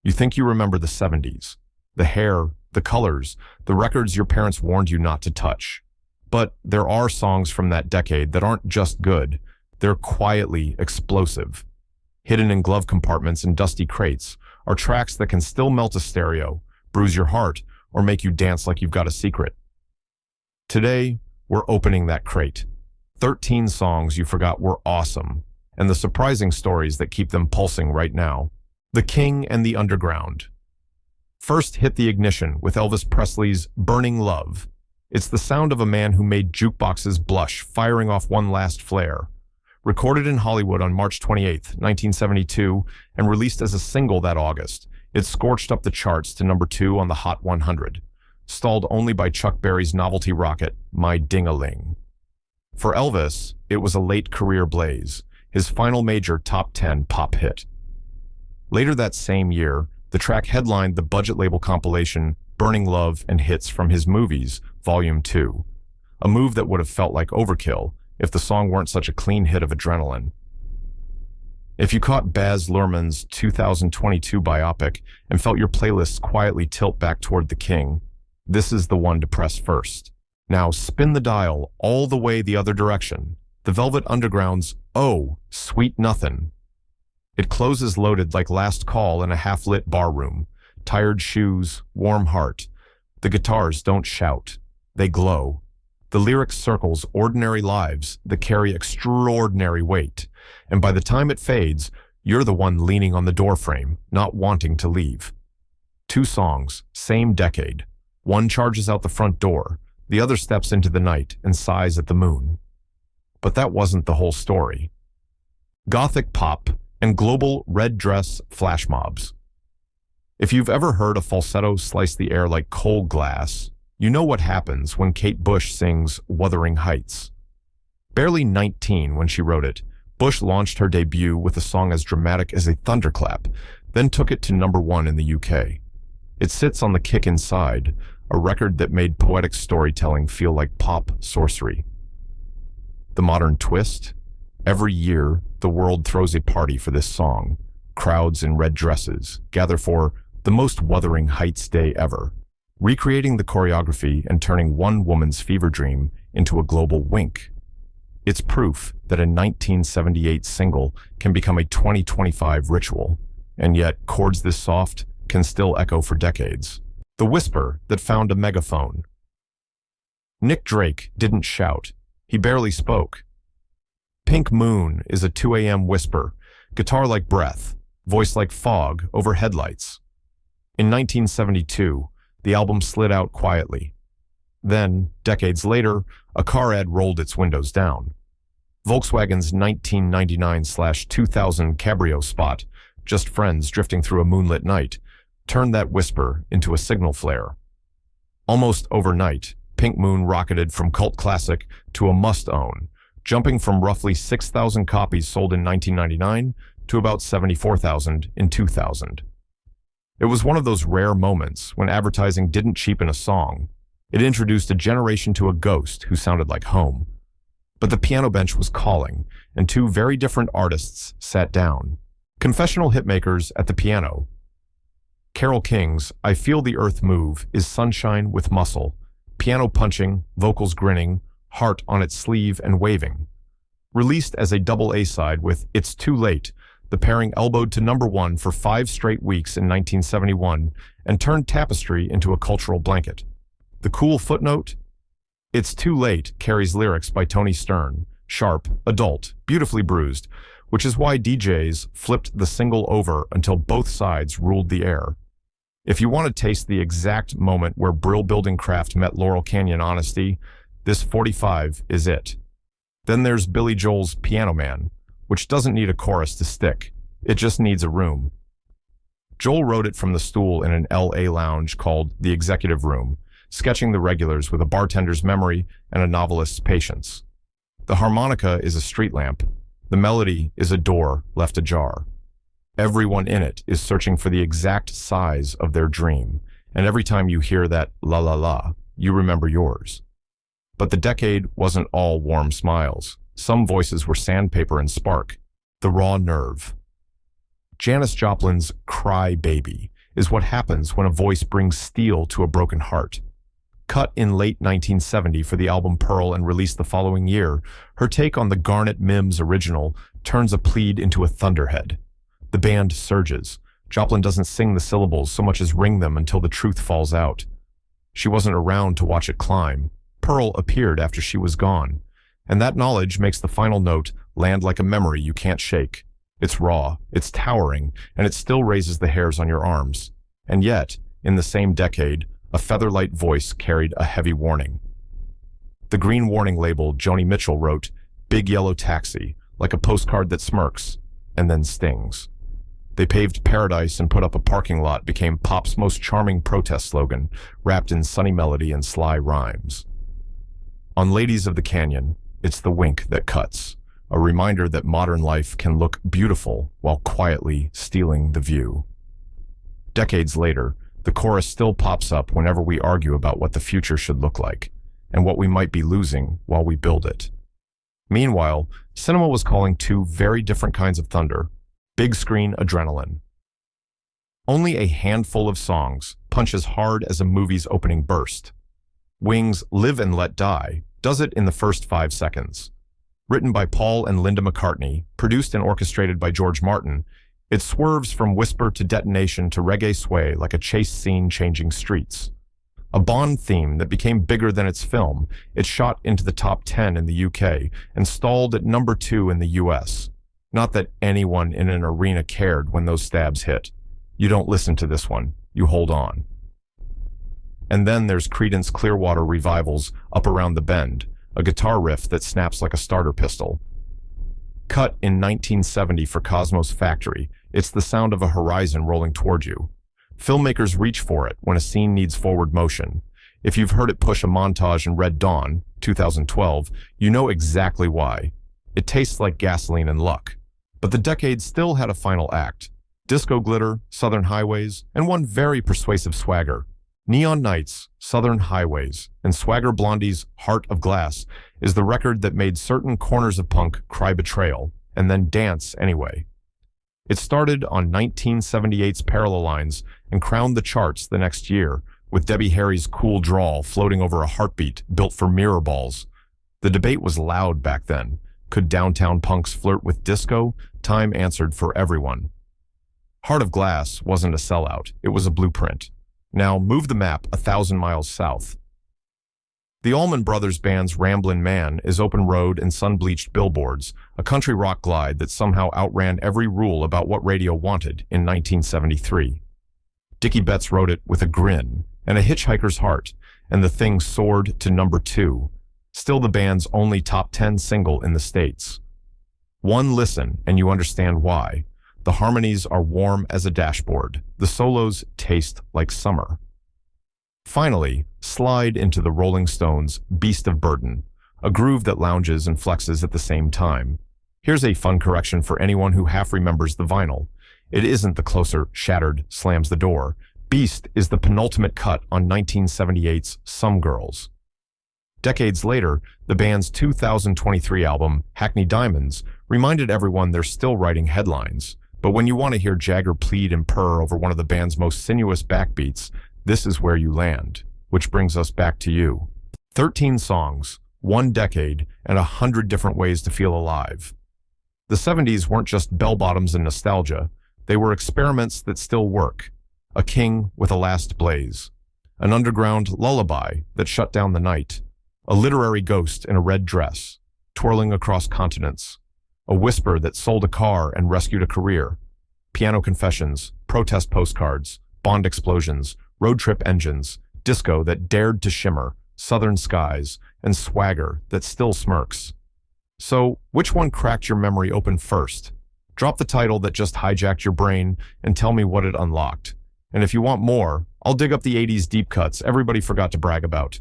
You think you remember the 70s, the hair, the colors, the records your parents warned you not to touch. But there are songs from that decade that aren't just good, they're quietly explosive. Hidden in glove compartments and dusty crates are tracks that can still melt a stereo, bruise your heart, or make you dance like you've got a secret. Today, we're opening that crate. 13 songs you forgot were awesome, and the surprising stories that keep them pulsing right now. The King and the Underground. First, hit the ignition with Elvis Presley's Burning Love. It's the sound of a man who made jukeboxes blush, firing off one last flare. Recorded in Hollywood on March 28, 1972, and released as a single that August, it scorched up the charts to number 2 on the Hot 100, stalled only by Chuck Berry's novelty rocket, My Ding-a-Ling. For Elvis, it was a late career blaze, his final major top 10 pop hit. Later that same year, the track headlined the budget label compilation Burning Love and Hits from His Movies, Volume 2, a move that would have felt like overkill if the song weren't such a clean hit of adrenaline. If you caught Baz Luhrmann's 2022 biopic and felt your playlists quietly tilt back toward the King, this is the one to press first. Now spin the dial all the way the other direction. The Velvet Underground's Oh, Sweet Nothin'. It closes loaded like Last Call in a half-lit barroom. Tired shoes, warm heart. The guitars don't shout. They glow. The lyrics circles ordinary lives that carry extraordinary weight. And by the time it fades, you're the one leaning on the doorframe, not wanting to leave. 2 songs, same decade. One charges out the front door. The other steps into the night and sighs at the moon. But that wasn't the whole story. Gothic pop and global red dress flash mobs. If you've ever heard a falsetto slice the air like cold glass, you know what happens when Kate Bush sings Wuthering Heights. Barely 19 when she wrote it, Bush launched her debut with a song as dramatic as a thunderclap, then took it to number 1 in the UK. It sits on the Kick Inside, a record that made poetic storytelling feel like pop sorcery. The modern twist? Every year, the world throws a party for this song. Crowds in red dresses gather for the most Wuthering Heights day ever, recreating the choreography and turning one woman's fever dream into a global wink. It's proof that a 1978 single can become a 2025 ritual, and yet chords this soft can still echo for decades. The whisper that found a megaphone. Nick Drake didn't shout. He barely spoke. Pink Moon is a 2 a.m. whisper, guitar like breath, voice like fog over headlights. In 1972, the album slid out quietly. Then, decades later, a car ad rolled its windows down. Volkswagen's 1999/2000 Cabrio spot, Just Friends Drifting Through a Moonlit Night, turned that whisper into a signal flare. Almost overnight, Pink Moon rocketed from cult classic to a must-own, jumping from roughly 6,000 copies sold in 1999 to about 74,000 in 2000. It was one of those rare moments when advertising didn't cheapen a song. It introduced a generation to a ghost who sounded like home. But the piano bench was calling, and 2 very different artists sat down. Confessional hitmakers at the piano. Carole King's I Feel the Earth Move is sunshine with muscle, piano punching, vocals grinning, heart on its sleeve and waving. Released as a double A-side with It's Too Late, the pairing elbowed to number 1 for 5 straight weeks in 1971 and turned Tapestry into a cultural blanket. The cool footnote? It's Too Late carries lyrics by Tony Stern, sharp, adult, beautifully bruised, which is why DJs flipped the single over until both sides ruled the air. If you want to taste the exact moment where Brill Building Craft met Laurel Canyon honesty, this 45 is it. Then there's Billy Joel's Piano Man, which doesn't need a chorus to stick. It just needs a room. Joel wrote it from the stool in an LA lounge called The Executive Room, sketching the regulars with a bartender's memory and a novelist's patience. The harmonica is a street lamp. The melody is a door left ajar. Everyone in it is searching for the exact size of their dream, and every time you hear that la la la, you remember yours. But the decade wasn't all warm smiles. Some voices were sandpaper and spark, the raw nerve. Janis Joplin's Cry Baby is what happens when a voice brings steel to a broken heart. Cut in late 1970 for the album Pearl and released the following year, her take on the Garnet Mims original turns a plead into a thunderhead. The band surges. Joplin doesn't sing the syllables so much as ring them until the truth falls out. She wasn't around to watch it climb. Pearl appeared after she was gone, and that knowledge makes the final note land like a memory you can't shake. It's raw, it's towering, and it still raises the hairs on your arms. And yet, in the same decade, a featherlight voice carried a heavy warning. The green warning label Joni Mitchell wrote, "Big Yellow Taxi," like a postcard that smirks, and then stings. They paved paradise and put up a parking lot became pop's most charming protest slogan, wrapped in sunny melody and sly rhymes. On Ladies of the Canyon, it's the wink that cuts, a reminder that modern life can look beautiful while quietly stealing the view. Decades later, the chorus still pops up whenever we argue about what the future should look like, and what we might be losing while we build it. Meanwhile, cinema was calling two very different kinds of thunder: big screen adrenaline. Only a handful of songs punch as hard as a movie's opening burst. Wings' Live and Let Die does it in the first 5 seconds. Written by Paul and Linda McCartney, produced and orchestrated by George Martin, it swerves from whisper to detonation to reggae sway like a chase scene changing streets. A Bond theme that became bigger than its film, it shot into the top 10 in the UK and stalled at number 2 in the US. Not that anyone in an arena cared when those stabs hit. You don't listen to this one, you hold on. And then there's Creedence Clearwater Revival's Up Around the Bend, a guitar riff that snaps like a starter pistol. Cut in 1970 for Cosmos Factory, it's the sound of a horizon rolling toward you. Filmmakers reach for it when a scene needs forward motion. If you've heard it push a montage in Red Dawn, 2012, you know exactly why. It tastes like gasoline and luck. But the decade still had a final act. Disco glitter, Southern highways, and one very persuasive swagger. Neon Nights, Southern Highways, and Swagger Blondie's Heart of Glass is the record that made certain corners of punk cry betrayal, and then dance anyway. It started on 1978's Parallel Lines and crowned the charts the next year, with Debbie Harry's cool drawl floating over a heartbeat built for mirror balls. The debate was loud back then. Could downtown punks flirt with disco? Time answered for everyone. Heart of Glass wasn't a sellout, it was a blueprint. Now move the map 1,000 miles south. The Allman Brothers Band's Ramblin' Man is open road and sun-bleached billboards, a country rock glide that somehow outran every rule about what radio wanted in 1973. Dickie Betts wrote it with a grin and a hitchhiker's heart, and the thing soared to number 2, still the band's only top 10 single in the States. One listen and you understand why. The harmonies are warm as a dashboard. The solos taste like summer. Finally, slide into the Rolling Stones' Beast of Burden, a groove that lounges and flexes at the same time. Here's a fun correction for anyone who half remembers the vinyl. It isn't the closer Shattered slams the door. Beast is the penultimate cut on 1978's Some Girls. Decades later, the band's 2023 album, Hackney Diamonds, reminded everyone they're still writing headlines. But when you want to hear Jagger plead and purr over one of the band's most sinuous backbeats, this is where you land. Which brings us back to you. 13 songs, 1 decade, and 100 different ways to feel alive. The 70s weren't just bell-bottoms and nostalgia. They were experiments that still work. A king with a last blaze. An underground lullaby that shut down the night. A literary ghost in a red dress, twirling across continents. A whisper that sold a car and rescued a career. Piano confessions, protest postcards, Bond explosions, road trip engines, disco that dared to shimmer, southern skies, and swagger that still smirks. So, which one cracked your memory open first? Drop the title that just hijacked your brain and tell me what it unlocked. And if you want more, I'll dig up the 80s deep cuts everybody forgot to brag about.